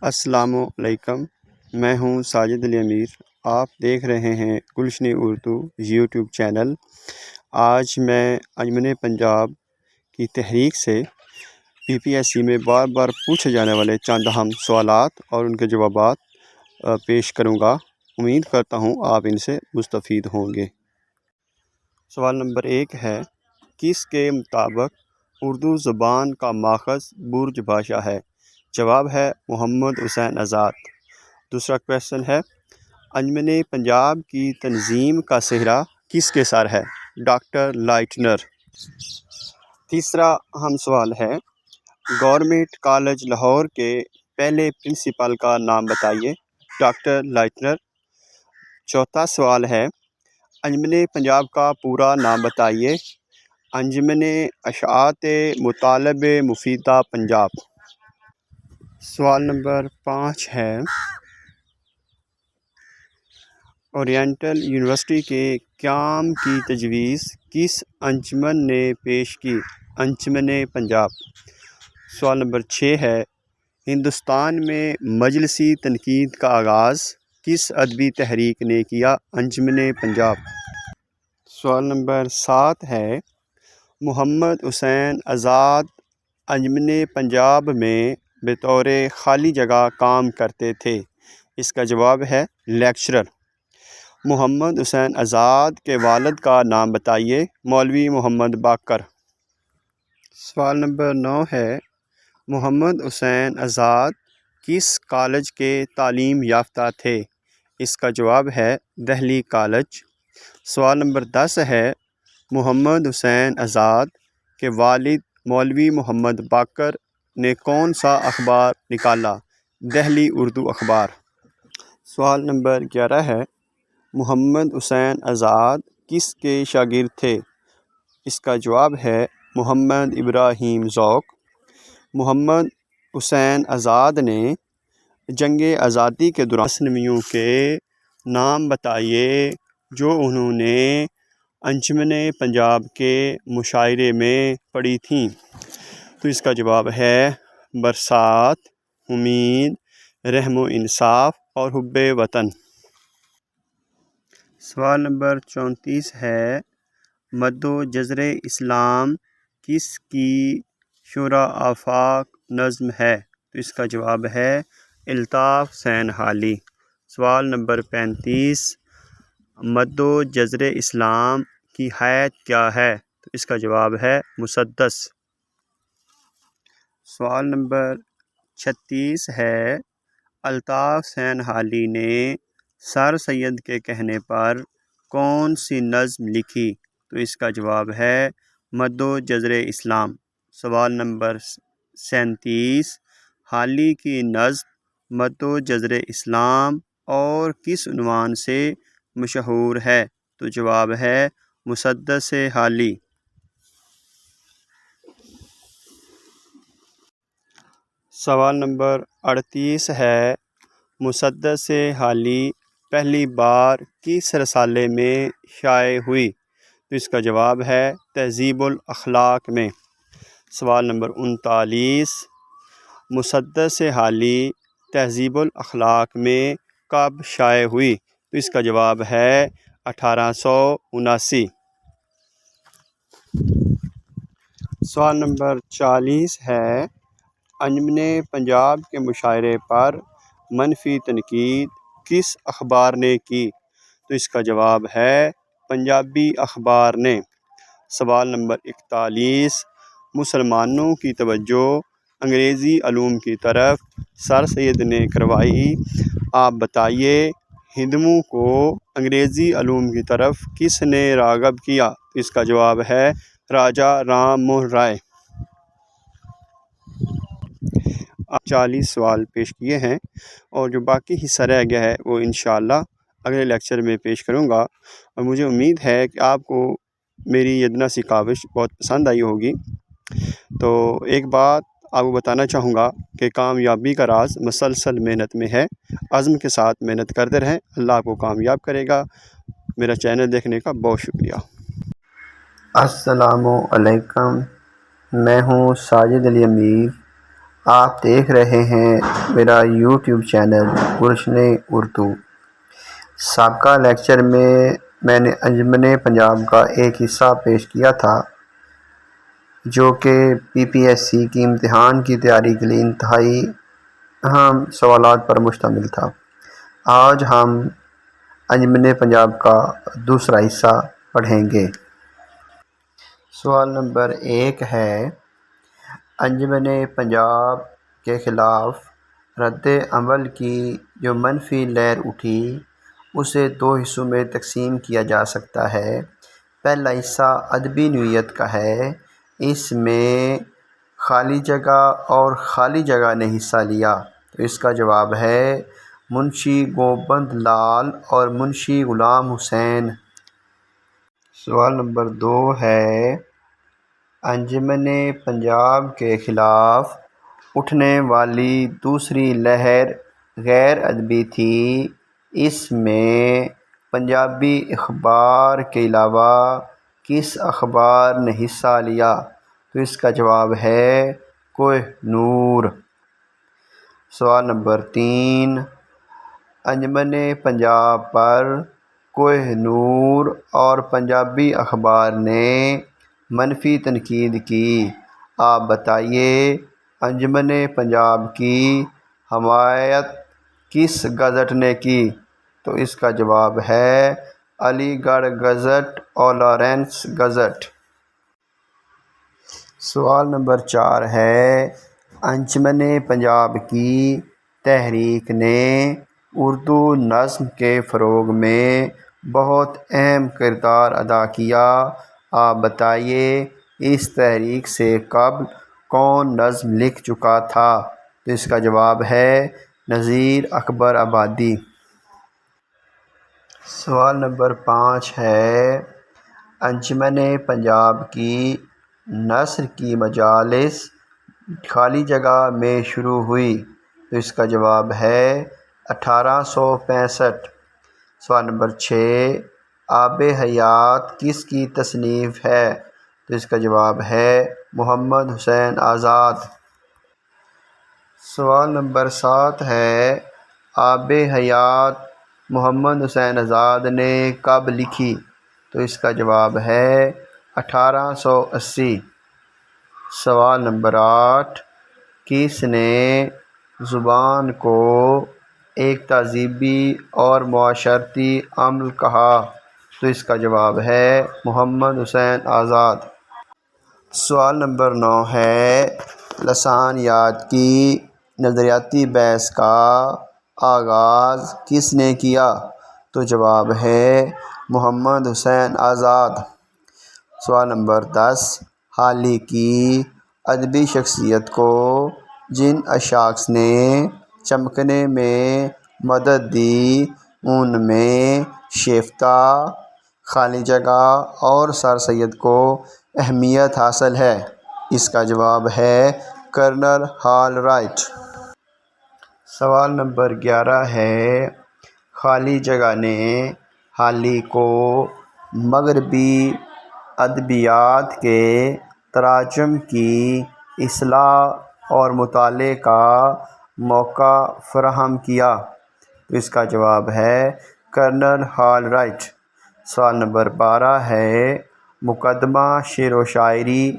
السلام علیکم، میں ہوں ساجد علی امیر۔ آپ دیکھ رہے ہیں گلشن اردو یوٹیوب چینل۔ آج میں انجمن پنجاب کی تحریک سے PPSC میں بار بار پوچھے جانے والے چند اہم سوالات اور ان کے جوابات پیش کروں گا۔ امید کرتا ہوں آپ ان سے مستفید ہوں گے۔ سوال نمبر 1 ہے، کس کے مطابق اردو زبان کا ماخذ برج بھاشا ہے؟ جواب ہے محمد حسین آزاد۔ دوسرا کویشچن ہے، انجمن پنجاب کی تنظیم کا سہرا کس کے سر ہے؟ Doctor Leitner. تیسرا اہم سوال ہے، گورنمنٹ کالج لاہور کے پہلے پرنسپل کا نام بتائیے۔ Doctor Leitner. چوتھا سوال ہے، انجمن پنجاب کا پورا نام بتائیے۔ انجمن اشاعت مطالب مفیدہ پنجاب۔ سوال نمبر 5 ہے، اورینٹل یونیورسٹی کے قیام کی تجویز کس انجمن نے پیش کی؟ انجمن پنجاب۔ سوال نمبر 6 ہے، ہندوستان میں مجلسی تنقید کا آغاز کس ادبی تحریک نے کیا؟ انجمن پنجاب۔ سوال نمبر 7 ہے، محمد حسین آزاد انجمن پنجاب میں بطور خالی جگہ کام کرتے تھے۔ اس کا جواب ہے لیکچرر۔ محمد حسین آزاد کے والد کا نام بتائیے۔ مولوی محمد باقر۔ سوال نمبر 9 ہے، محمد حسین آزاد کس کالج کے تعلیم یافتہ تھے؟ اس کا جواب ہے دہلی کالج۔ سوال نمبر 10 ہے، محمد حسین آزاد کے والد مولوی محمد باقر نے کون سا اخبار نکالا؟ دہلی اردو اخبار۔ سوال نمبر 11 ہے، محمد حسین آزاد کس کے شاگرد تھے؟ اس کا جواب ہے محمد ابراہیم ذوق۔ محمد حسین آزاد نے جنگ آزادی کے دوران رہنماؤں کے نام بتائیے جو انہوں نے انجمن پنجاب کے مشاعرے میں پڑھی تھیں۔ تو اس کا جواب ہے برسات، امید، رحم و انصاف اور حب وطن۔ سوال نمبر 34 ہے، مد و جزر اسلام کس کی شورا آفاق نظم ہے؟ تو اس کا جواب ہے الطاف حسین حالی۔ سوال نمبر 35، مد و جزر اسلام کی حیت کیا ہے؟ تو اس کا جواب ہے مسدس۔ سوال نمبر 36 ہے، الطاف حسین حالی نے سر سید کے کہنے پر کون سی نظم لکھی؟ تو اس کا جواب ہے مد و جزر اسلام۔ سوال نمبر 37، حالی کی نظم مد و جزر اسلام اور کس عنوان سے مشہور ہے؟ تو جواب ہے مسدس حالی۔ سوال نمبر 38 ہے، مسدس حالی پہلی بار کس رسالے میں شائع ہوئی؟ تو اس کا جواب ہے تہذیب الاخلاق میں۔ سوال نمبر 39، مسدس حالی تہذیب الاخلاق میں کب شائع ہوئی؟ تو اس کا جواب ہے 1879۔ سوال نمبر 40 ہے، انجمن پنجاب کے مشاعرے پر منفی تنقید کس اخبار نے کی؟ تو اس کا جواب ہے پنجابی اخبار نے۔ سوال نمبر 41، مسلمانوں کی توجہ انگریزی علوم کی طرف سر سید نے کروائی، آپ بتائیے ہندوؤں کو انگریزی علوم کی طرف کس نے راغب کیا؟ تو اس کا جواب ہے راجہ رام موہن رائے۔ 40 سوال پیش کیے ہیں اور جو باقی حصہ رہ گیا ہے وہ انشاءاللہ اگلے لیکچر میں پیش کروں گا، اور مجھے امید ہے کہ آپ کو میری یہ ادنیٰ سی کاوش بہت پسند آئی ہوگی۔ تو ایک بات آپ کو بتانا چاہوں گا کہ کامیابی کا راز مسلسل محنت میں ہے۔ عزم کے ساتھ محنت کرتے رہیں، اللہ آپ کو کامیاب کرے گا۔ میرا چینل دیکھنے کا بہت شکریہ۔ السلام علیکم، میں ہوں ساجد علی امیر۔ آپ دیکھ رہے ہیں میرا یوٹیوب چینل گلشن اردو۔ سابقہ لیکچر میں نے انجمن پنجاب کا ایک حصہ پیش کیا تھا جو کہ PPSC کی امتحان کی تیاری کے لیے انتہائی اہم سوالات پر مشتمل تھا۔ آج ہم انجمن پنجاب کا دوسرا حصہ پڑھیں گے۔ سوال نمبر 1 ہے، انجمن پنجاب کے خلاف رد عمل کی جو منفی لہر اٹھی اسے 2 حصوں میں تقسیم کیا جا سکتا ہے۔ پہلا حصہ ادبی نوعیت کا ہے۔ اس میں خالی جگہ اور خالی جگہ نے حصہ لیا، تو اس کا جواب ہے منشی گوبند لال اور منشی غلام حسین۔ سوال نمبر 2 ہے، انجمن پنجاب کے خلاف اٹھنے والی دوسری لہر غیر ادبی تھی۔ اس میں پنجابی اخبار کے علاوہ کس اخبار نے حصہ لیا؟ تو اس کا جواب ہے کوہ نور۔ سوال نمبر 3، انجمن پنجاب پر کوہ نور اور پنجابی اخبار نے منفی تنقید کی۔ آپ بتائیے انجمن پنجاب کی حمایت کس گزٹ نے کی؟ تو اس کا جواب ہے علی گڑھ گزٹ اور لارنس گزٹ۔ سوال نمبر 4 ہے، انجمن پنجاب کی تحریک نے اردو نظم کے فروغ میں بہت اہم کردار ادا کیا۔ آپ بتائیے اس تحریک سے قبل کون نظم لکھ چکا تھا؟ تو اس کا جواب ہے نذیر اکبر آبادی۔ سوال نمبر 5 ہے، انجمن پنجاب کی نثر کی مجالس خالی جگہ میں شروع ہوئی، تو اس کا جواب ہے 1865۔ سوال نمبر 6، آب حیات کس کی تصنیف ہے؟ تو اس کا جواب ہے محمد حسین آزاد۔ سوال نمبر 7 ہے، آب حیات محمد حسین آزاد نے کب لکھی؟ تو اس کا جواب ہے 1880۔ سوال نمبر 8، کس نے زبان کو ایک تہذیبی اور معاشرتی عمل کہا؟ تو اس کا جواب ہے محمد حسین آزاد۔ سوال نمبر 9 ہے، لسانیات کی نظریاتی بحث کا آغاز کس نے کیا؟ تو جواب ہے محمد حسین آزاد۔ سوال نمبر 10، حال ہی کی ادبی شخصیت کو جن اشخاص نے چمکنے میں مدد دی ان میں شیفتہ، خالی جگہ اور سر سید کو اہمیت حاصل ہے۔ اس کا جواب ہے کرنل ہال رائٹ۔ سوال نمبر 11 ہے، خالی جگہ نے حال ہی کو مغربی ادبیات کے تراجم کی اصلاح اور مطالعے کا موقع فراہم کیا؟ تو اس کا جواب ہے کرنل ہال رائٹ۔ سوال نمبر 12 ہے، مقدمہ شعر و شاعری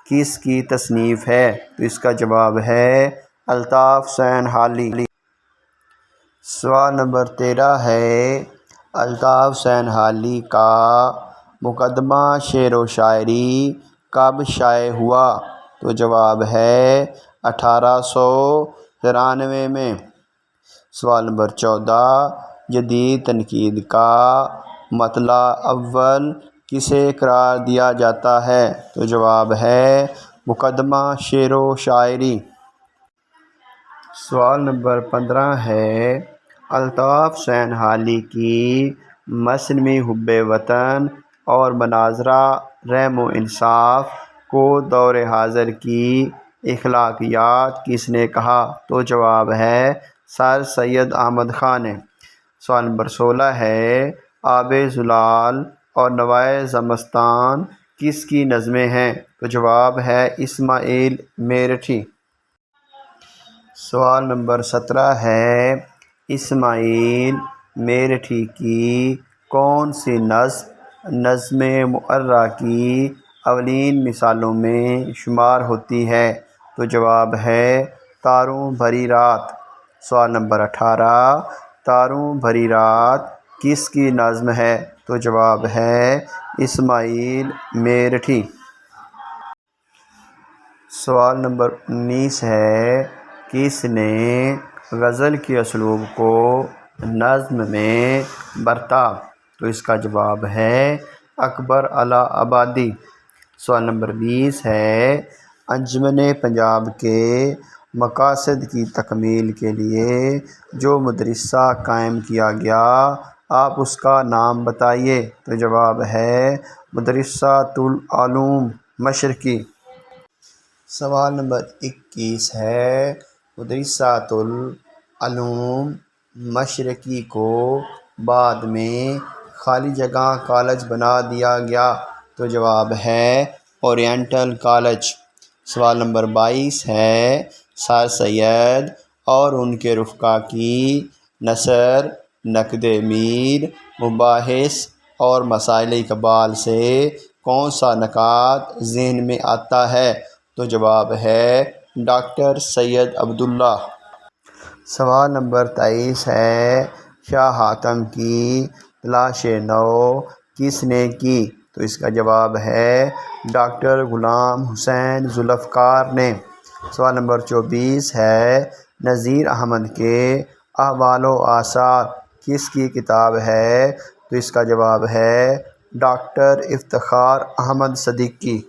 کس کی تصنیف ہے؟ تو اس کا جواب ہے الطاف حسین حالی۔ سوال نمبر 13 ہے، الطاف حسین حالی کا مقدمہ شعر و شاعری کب شائع ہوا؟ تو جواب ہے 1893 میں۔ سوال نمبر 14، جدید تنقید کا مطلع اول کسے قرار دیا جاتا ہے؟ تو جواب ہے مقدمہ شعر و شاعری۔ سوال نمبر 15 ہے، الطاف حسین حالی کی مثنوی حب وطن اور مناظرہ رحم و انصاف کو دور حاضر کی اخلاقیات کس نے کہا؟ تو جواب ہے سر سید احمد خاں نے۔ سوال نمبر 16 ہے، آب زلال اور نوائے زمستان کس کی نظمیں ہیں؟ تو جواب ہے اسماعیل میرٹھی۔ سوال نمبر 17 ہے اسماعیل میرٹھی کی کون سی نظم نظم معرہ کی اولین مثالوں میں شمار ہوتی ہے؟ تو جواب ہے تاروں بھری رات۔ سوال نمبر 18 تاروں بھری رات کس کی نظم ہے؟ تو جواب ہے اسماعیل میرٹھی۔ سوال نمبر 19 ہے کس نے غزل کے اسلوب کو نظم میں برتا؟ تو اس کا جواب ہے اکبر الہ آبادی۔ سوال نمبر 20 ہے انجمن پنجاب کے مقاصد کی تکمیل کے لیے جو مدرسہ قائم کیا گیا آپ اس کا نام بتائیے؟ تو جواب ہے مدرسۃ العلوم مشرقی۔ سوال نمبر 21 ہے مدرسۃ العلوم مشرقی کو بعد میں خالی جگہ کالج بنا دیا گیا؟ تو جواب ہے اورینٹل کالج۔ سوال نمبر 22 ہے سر سید اور ان کے رفقا کی نثر نقد میر مباحث اور مسائل اقبال سے کون سا نکات ذہن میں آتا ہے؟ تو جواب ہے ڈاکٹر سید عبداللہ۔ سوال نمبر 23 ہے شاہ حاتم کی تلاش نو کس نے کی؟ تو اس کا جواب ہے ڈاکٹر غلام حسین ذوالفقار نے۔ سوال نمبر 24 ہے نذیر احمد کے احوال و آثار کس کی کتاب ہے؟ تو اس کا جواب ہے ڈاکٹر افتخار احمد صدیقی۔